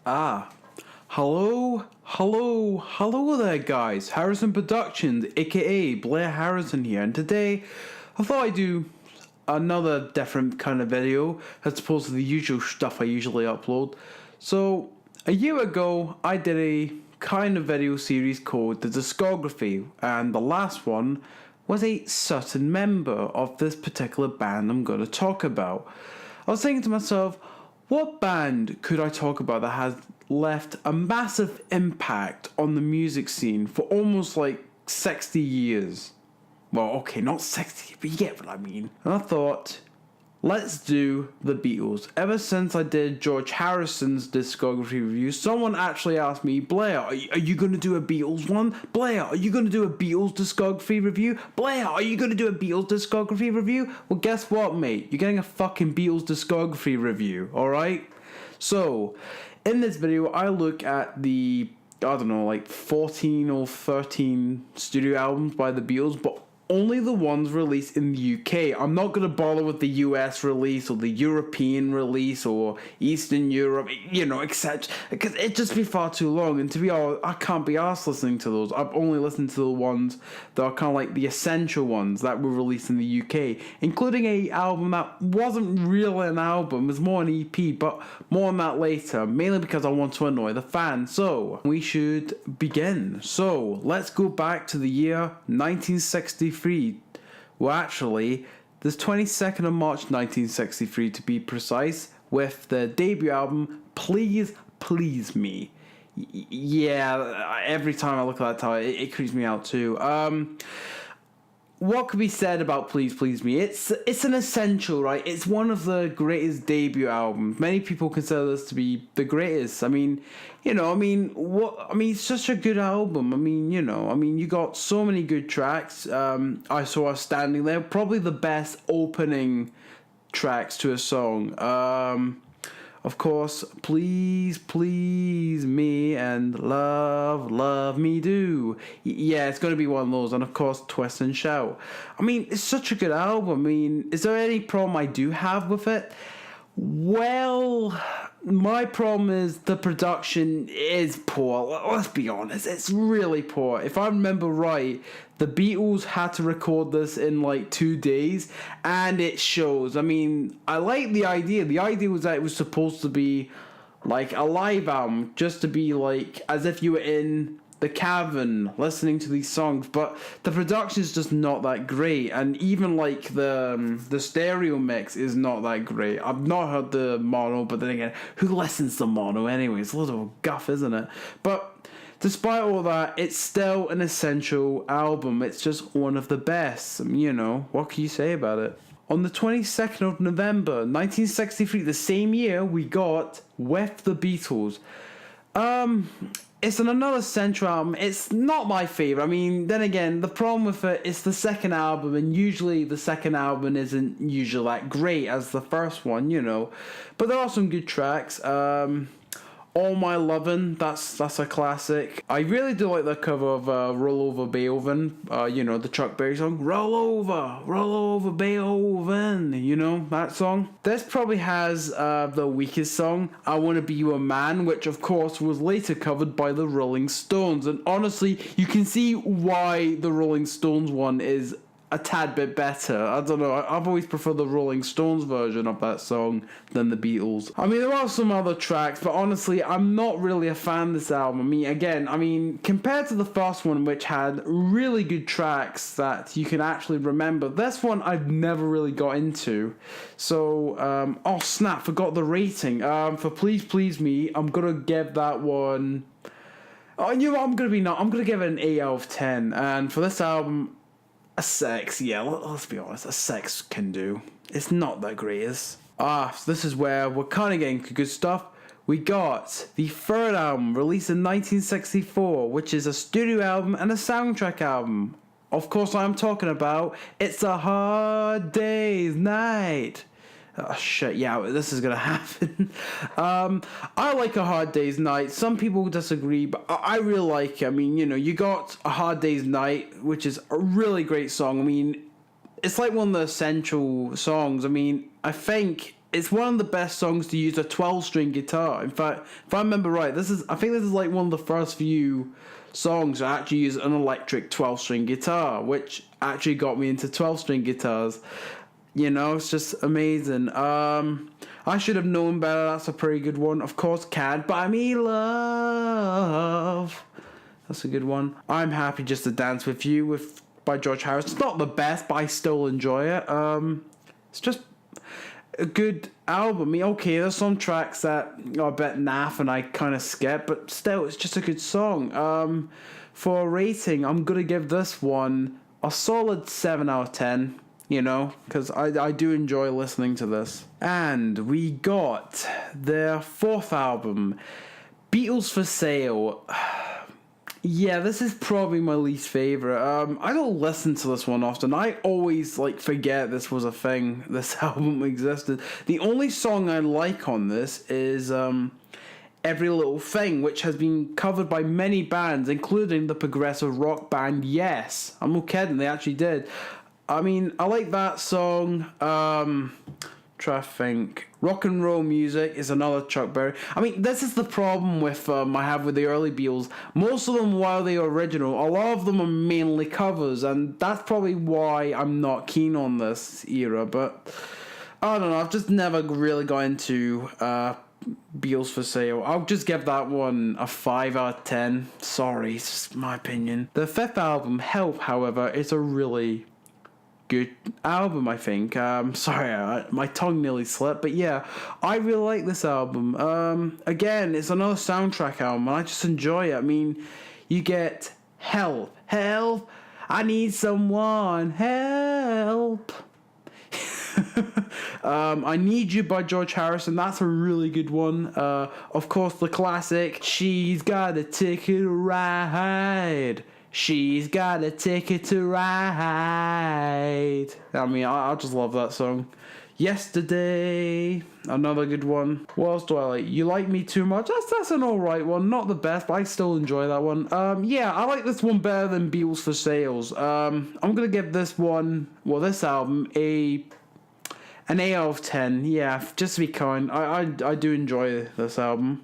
Ah, hello there, guys. Harrison Productions, aka Blair Harrison here, and today I thought I'd do another different kind of video as opposed to the usual stuff I usually upload. So, a year ago, I did a kind of video series called The Discography, and the last one was a certain member of this particular band I'm going to talk about. I was thinking to myself, what band could I talk about that has left a massive impact on the music scene for almost like 60 years? Well, okay, not 60, but you get what I mean. And I thought, let's do the Beatles. Ever since I did George Harrison's discography review, someone actually asked me, Blair, are you going to do a Beatles one? Blair, are you going to do a Beatles discography review? Blair, are you going to do a Beatles discography review? Well, guess what, mate? You're getting a fucking Beatles discography review, alright? So, in this video, I look at the, I don't know, like 14 or 13 studio albums by the Beatles, but only the ones released in the UK. I'm not going to bother with the US release or the European release or Eastern Europe, etc. Because it'd just be far too long. And to be honest, I can't be arsed listening to those. I've only listened to the ones that are kind of like the essential ones that were released in the UK, including a album that wasn't really an album, it was more an EP, but more on that later, mainly because I want to annoy the fans. So, we should begin. So, let's go back to the year 1963. Well, actually, this 22nd of March 1963 to be precise, with the debut album Please Please Me. Yeah, every time I look at that title, it creeps me out too. What could be said about Please Please Me? It's an essential, right? It's one of the greatest debut albums. Many people consider this to be the greatest. It's such a good album. You got so many good tracks. I Saw Us Standing There, probably the best opening tracks to a song. Of course, Please Please Me and Love Me Do. Yeah, it's going to be one of those. And of course, Twist and Shout. It's such a good album. Is there any problem I do have with it? Well, my problem is the production is poor. Let's be honest, it's really poor. If I remember right, the Beatles had to record this in like 2 days, and it shows. I like the idea. The idea was that it was supposed to be like a live album, just to be like as if you were in the cavern listening to these songs, but the production is just not that great, and even like the stereo mix is not that great. I've not heard the mono, but then again, who listens to mono anyway? It's a little guff, isn't it? But despite all that, it's still an essential album. It's just one of the best. What can you say about it? On the 22nd of November 1963, the same year, we got With the Beatles. It's another central album. It's not my favourite. Then again, the problem with it is the second album, and usually the second album isn't usually that great as the first one, But there are some good tracks. All My Lovin', that's a classic. I really do like the cover of Roll Over Beethoven, the Chuck Berry song. Roll over Beethoven, that song. This probably has the weakest song, I Wanna Be Your Man, which of course was later covered by the Rolling Stones. And honestly, you can see why the Rolling Stones one is a tad bit better. I don't know, I've always preferred the Rolling Stones version of that song than the Beatles. There are some other tracks, but honestly, I'm not really a fan of this album. Compared to the first one, which had really good tracks that you can actually remember, this one I've never really got into. So, oh snap, forgot the rating. For Please Please Me, I'm gonna give that one... Oh, you know what, I'm gonna give it an 8 out of 10. And for this album, a 6, yeah, let's be honest, a 6 can do. It's not the greatest. So this is where we're kind of getting good stuff. We got the third album, released in 1964, which is a studio album and a soundtrack album. Of course, I'm talking about It's a Hard Day's Night. Oh shit, yeah, this is gonna happen. I like A Hard Day's Night. Some people disagree, but I really like it. You got A Hard Day's Night, which is a really great song. It's like one of the essential songs. I think it's one of the best songs to use a 12-string guitar. In fact, if I remember right, I think this is like one of the first few songs to actually use an electric 12-string guitar, which actually got me into 12-string guitars. You know, it's just amazing. I should have known better. That's a pretty good one. Of course, Can't Buy Me Love. That's a good one. I'm Happy Just to Dance With You by George Harrison. It's not the best, but I still enjoy it. It's just a good album. I mean, okay, there's some tracks that are a bit naff and I kind of skip, but still, it's just a good song. For a rating, I'm going to give this one a solid 7 out of 10. You know, because I do enjoy listening to this. And we got their fourth album, Beatles for Sale. Yeah, this is probably my least favorite. I don't listen to this one often. I always forget this was a thing. This album existed. The only song I like on this is Every Little Thing, which has been covered by many bands, including the progressive rock band Yes. I'm not kidding, they actually did. I mean, I like that song. Try to think. Rock and Roll Music is another Chuck Berry. I mean, this is the problem with I have with the early Beatles. Most of them, while they are original, a lot of them are mainly covers, and that's probably why I'm not keen on this era. But I don't know. I've just never really got into Beatles for Sale. I'll just give that one a 5 out of 10. Sorry, it's just my opinion. The fifth album, Help, however, is a really good album, I think. Sorry, my tongue nearly slipped, but yeah, I really like this album. Again, it's another soundtrack album, and I just enjoy it. I mean, you get Help, I need someone, help. I Need You by George Harrison, that's a really good one. Of course, the classic, She's Got a Ticket to Ride. She's got a ticket to ride. I mean, I just love that song. Yesterday, another good one. What else do I like? You Like Me Too Much? That's an alright one. Not the best, but I still enjoy that one. Yeah, I like this one better than Beatles for Sales. I'm gonna give this one, this album, an 8 out of 10. Yeah, just to be kind. I do enjoy this album.